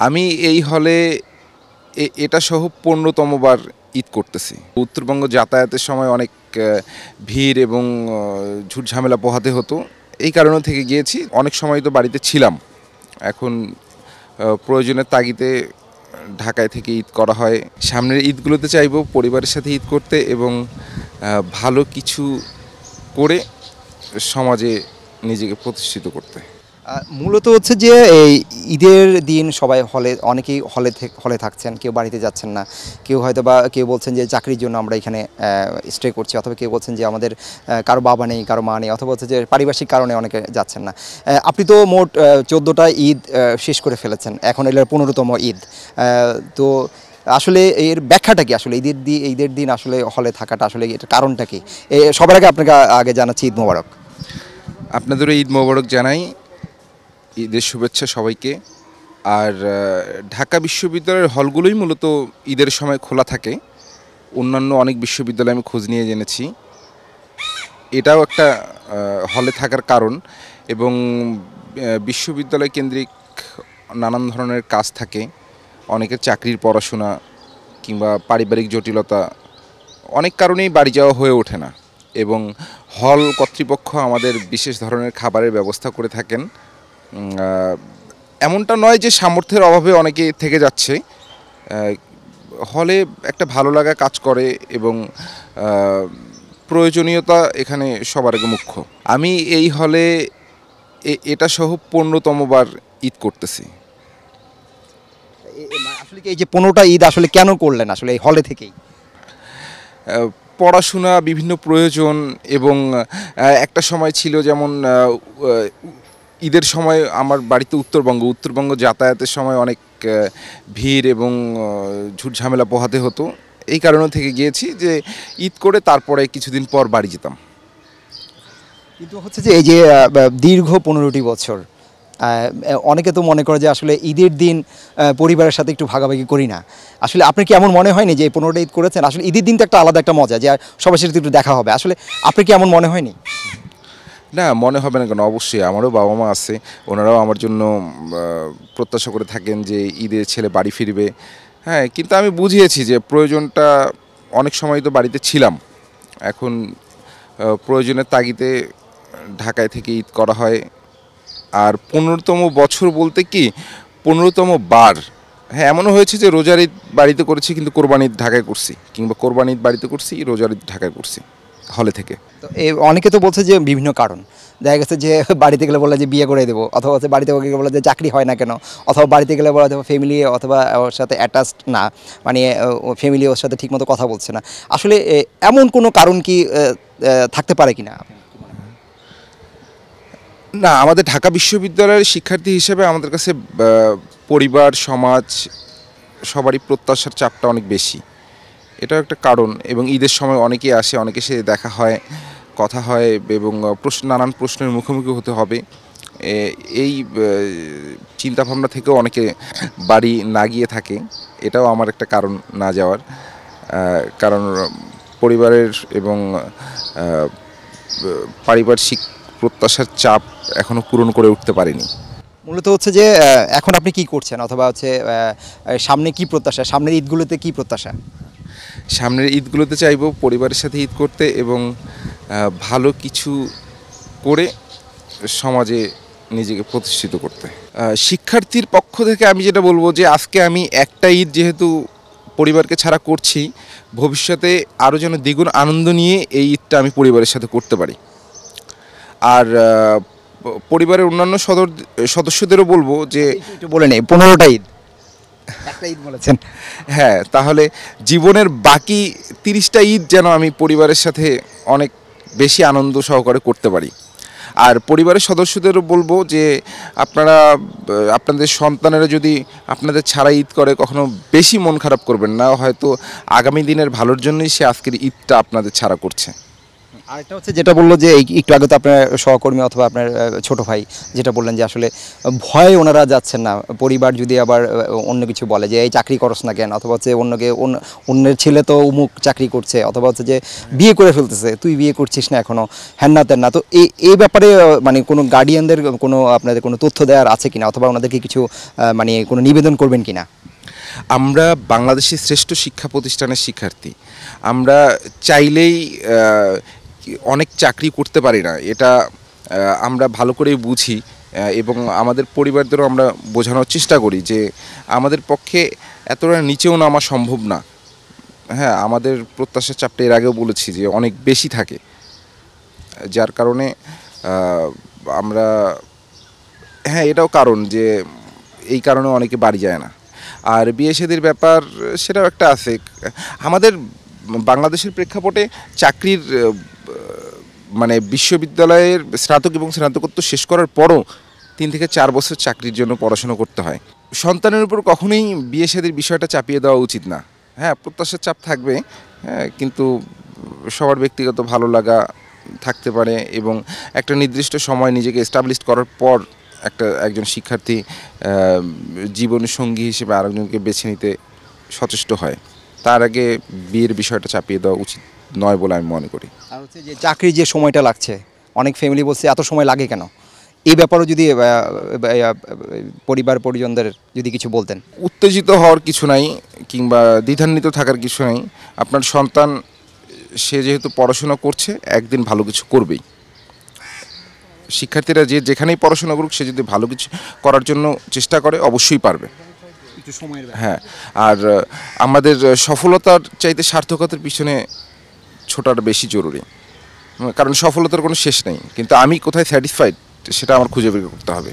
আমি এই হলে এটা সহ ১৫তম বার ঈদ করতেছি। উত্তরবঙ্গ যাতায়াতের সময় অনেক ভিড় এবং ঝুটঝামেলা পোহাতে হতো, এই কারণে থেকে গিয়েছি। অনেক সময় তো বাড়িতে ছিলাম, এখন প্রয়োজনের তাগিদে ঢাকায় থেকে ঈদ করা হয়। সামনের ঈদগুলোতে চাইব পরিবারের সাথে ঈদ করতে এবং ভালো কিছু করে সমাজে নিজেকে প্রতিষ্ঠিত করতে। মূলত হচ্ছে যে এই ঈদের দিন সবাই অনেকেই হলে থাকছেন, কেউ বাড়িতে যাচ্ছেন না, কেউ হয়তো বা কেউ বলছেন যে চাকরির জন্য আমরা এখানে স্টে করছি, অথবা কেউ বলছেন যে আমাদের কারো বাবা নেই, কারো মা নেই, অথবা হচ্ছে যে পারিপার্শ্বিক কারণে অনেকে যাচ্ছেন না। আপনি তো মোট 14টা ঈদ শেষ করে ফেলেছেন, এখন এলো 15তম ঈদ। তো আসলে এর ব্যাখ্যাটা কি? আসলে ঈদের দিন আসলে হলে থাকাটা আসলে এটার কারণটা কি? সবার আগে আপনাকে জানাচ্ছি ঈদ মোবারক। আপনাদেরও ঈদ মোবারক জানাই, ঈদের শুভেচ্ছা সবাইকে। আর ঢাকা বিশ্ববিদ্যালয়ের হলগুলোই মূলত ঈদের সময় খোলা থাকে। অন্যান্য অনেক বিশ্ববিদ্যালয়ে আমি খোঁজ নিয়ে জেনেছি এটাও একটা হলে থাকার কারণ। এবং বিশ্ববিদ্যালয় কেন্দ্রিক নানান ধরনের কাজ থাকে, অনেকের চাকরির, পড়াশোনা কিংবা পারিবারিক জটিলতা, অনেক কারণেই বাড়ি যাওয়া হয়ে ওঠে না। এবং হল কর্তৃপক্ষ আমাদের বিশেষ ধরনের খাবারের ব্যবস্থা করে থাকেন। এমনটা নয় যে সামর্থ্যের অভাবে অনেকে থেকে যাচ্ছে, হলে একটা ভালো লাগা কাজ করে এবং প্রয়োজনীয়তা এখানে সবার আগে মুখ্য। আমি এই হলে এটা সহ 15তম বার ঈদ করতেছি। আসলে কি এই যে 15টা ঈদ আসলে কেন করলেন আসলে এই হলে থেকেই? পড়াশোনা, বিভিন্ন প্রয়োজন এবং একটা সময় ছিল যেমন ঈদের সময় আমার বাড়িতে উত্তরবঙ্গ যাতায়াতের সময় অনেক ভিড় এবং ঝুটঝামেলা পোহাতে হতো, এই কারণে থেকে গিয়েছি যে ঈদ করে তারপরে কিছুদিন পর বাড়ি যেতাম। কিন্তু হচ্ছে যে এই যে দীর্ঘ 15টি বছর অনেকে তো মনে করে যে আসলে ঈদের দিন পরিবারের সাথে একটু ভাগাভাগি করি না। আসলে আপনার কি এমন মনে হয়নি যে 15টা ঈদ করেছেন, আসলে ঈদের দিন তো একটা আলাদা একটা মজা, যে সবার সাথে একটু দেখা হবে, আসলে আপনার কি এমন মনে হয়নি? না, মনে হবে না কেন? অবশ্যই আমারও বাবা মা আছে, ওনারাও আমার জন্য প্রত্যাশা করে থাকেন যে ঈদের ছেলে বাড়ি ফিরবে। হ্যাঁ, কিন্তু আমি বুঝিয়েছি যে প্রয়োজনটা, অনেক সময় তো বাড়িতে ছিলাম, এখন প্রয়োজনের তাগিদে ঢাকায় থেকে ঈদ করা হয়। আর 15তম বছর বলতে কি 15তম বার, হ্যাঁ, এমনও হয়েছে যে রোজার ঈদ বাড়িতে করেছি কিন্তু কোরবানি ঈদ ঢাকায় করছি, কিংবা কোরবানি ঈদ বাড়িতে করছি, রোজার ঈদ ঢাকায় করছি হলে থেকে। তো অনেকে তো বলছে যে বিভিন্ন কারণ, দেখা গেছে যে বাড়িতে গেলে বলে যে বিয়ে করে দেবো, অথবা হচ্ছে বাড়িতে গেলে বলে যে চাকরি হয় না কেন, অথবা বাড়িতে গেলে বলা যাবে ফ্যামিলি অথবা ওর সাথে অ্যাটাচড না, মানে ফ্যামিলি ওর সাথে ঠিকমতো কথা বলছে না। আসলে এমন কোনো কারণ কি থাকতে পারে কিনা? না, আমাদের ঢাকা বিশ্ববিদ্যালয়ের শিক্ষার্থী হিসেবে আমাদের কাছে পরিবার, সমাজ, সবারই প্রত্যাশার চাপটা অনেক বেশি, এটাও একটা কারণ। এবং ঈদের সময় অনেকেই আসে, অনেকের সাথে দেখা হয়, কথা হয় এবং নানান প্রশ্নের মুখোমুখি হতে হবে। এই চিন্তাভাবনা থেকেও অনেকে বাড়ি না গিয়ে থাকে, এটাও আমার একটা কারণ না যাওয়ার। কারণ পরিবারের এবং পারিপার্শ্বিক প্রত্যাশার চাপ এখনও পূরণ করে উঠতে পারিনি। মূলত হচ্ছে যে এখন আপনি কি করছেন, অথবা হচ্ছে সামনে কি প্রত্যাশা, সামনের ঈদগুলোতে কি প্রত্যাশা? সামনের ঈদগুলোতে চাইব পরিবারের সাথে ঈদ করতে এবং ভালো কিছু করে সমাজে নিজেকে প্রতিষ্ঠিত করতে। শিক্ষার্থীর পক্ষ থেকে আমি যেটা বলবো যে আজকে আমি একটা ঈদ যেহেতু পরিবারকে ছাড়া করছি, ভবিষ্যতে আরও যেন দ্বিগুণ আনন্দ নিয়ে এই ঈদটা আমি পরিবারের সাথে করতে পারি। আর পরিবারের অন্যান্য সদস্যদেরও বলবো যে বলে নেই 15টা ঈদ, একটা ঈদ বলেছেন, হ্যাঁ, তাহলে জীবনের বাকি 30টা ঈদ যেন আমি পরিবারের সাথে অনেক বেশি আনন্দ সহকারে করতে পারি। আর পরিবারের সদস্যদেরও বলবো যে আপনারা আপনাদের সন্তানেরা যদি আপনাদের ছাড়া ঈদ করে কখনো বেশি মন খারাপ করবেন না, হয়তো আগামী দিনের ভালোর জন্যই সে আজকের ঈদটা আপনাদের ছাড়া করছে। আরেকটা হচ্ছে যেটা বললো যে একটু আগে তো আপনার সহকর্মী অথবা আপনার ছোট ভাই যেটা বললেন যে আসলে ভয়ে ওনারা যাচ্ছেন না, পরিবার যদি আবার অন্য কিছু বলে যে এই চাকরি করস না কেন, অথবা হচ্ছে অন্যের ছেলে তো উমুক চাকরি করছে, অথবা হচ্ছে যে বিয়ে করে ফেলতেছে তুই বিয়ে করছিস না এখনো, হ্যান না তেন না। তো এই ব্যাপারে মানে কোনো গার্ডিয়ানদের কোনো আপনাদের কোনো তথ্য দেওয়ার আছে কিনা, অথবা ওনাদেরকে কিছু মানে কোনো নিবেদন করবেন কিনা? আমরা বাংলাদেশের শ্রেষ্ঠ শিক্ষা প্রতিষ্ঠানের শিক্ষার্থী। আমরা চাইলেই অনেক চাকরি করতে পারি না, এটা আমরা ভালো করেই বুঝি এবং আমাদের পরিবারদেরও আমরা বোঝানোর চেষ্টা করি যে আমাদের পক্ষে এতটা নিচেও নামা সম্ভব না। হ্যাঁ, আমাদের প্রত্যাশার চাপটা এর আগেও বলেছি যে অনেক বেশি থাকে, যার কারণে আমরা, হ্যাঁ এটাও কারণ যে এই কারণে অনেকে বাড়ি যায় না। আর বিয়ে শাদীর ব্যাপার সেটাও একটা আছে। আমাদের বাংলাদেশের প্রেক্ষাপটে চাকরির মানে বিশ্ববিদ্যালয়ের স্নাতক এবং স্নাতকোত্তর শেষ করার পরও 3 থেকে 4 বছর চাকরির জন্য পড়াশোনা করতে হয়। সন্তানের উপর কখনোই বিয়ে শাদীর বিষয়টা চাপিয়ে দেওয়া উচিত না। হ্যাঁ, প্রত্যাশার চাপ থাকবে, হ্যাঁ, কিন্তু সবার ব্যক্তিগত ভালো লাগা থাকতে পারে এবং একটা নির্দিষ্ট সময় নিজেকে এস্টাবলিশ করার পর একজন শিক্ষার্থী জীবনসঙ্গী হিসেবে আরেকজনকে বেছে নিতে সচেষ্ট হয়। তার আগে বিয়ের বিষয়টা চাপিয়ে দেওয়া উচিত নয় বলে আমি মনে করি। আর হচ্ছে যে চাকরির যে সময়টা লাগছে, অনেক ফ্যামিলি বলছে এত সময় লাগে কেন, এই ব্যাপারেও যদি পরিবার পরিজনদের যদি কিছু বলতেন। উত্তেজিত হওয়ার কিছু নাই কিংবা দ্বিধান্বিত থাকার কিছু নাই। আপনার সন্তান সে যেহেতু পড়াশোনা করছে, একদিন ভালো কিছু করবেই। শিক্ষার্থীরা যেখানেই পড়াশোনা করুক, সে যদি ভালো কিছু করার জন্য চেষ্টা করে অবশ্যই পারবে। একটু সময়ের ব্যাপার। হ্যাঁ, আর আমাদের সফলতার চাইতে সার্থকতার পিছনে ছোটাটা বেশি জরুরি, কারণ সফলতার কোনো শেষ নেই, কিন্তু আমি কোথায় স্যাটিসফাইড সেটা আমার খুঁজে বের করতে হবে।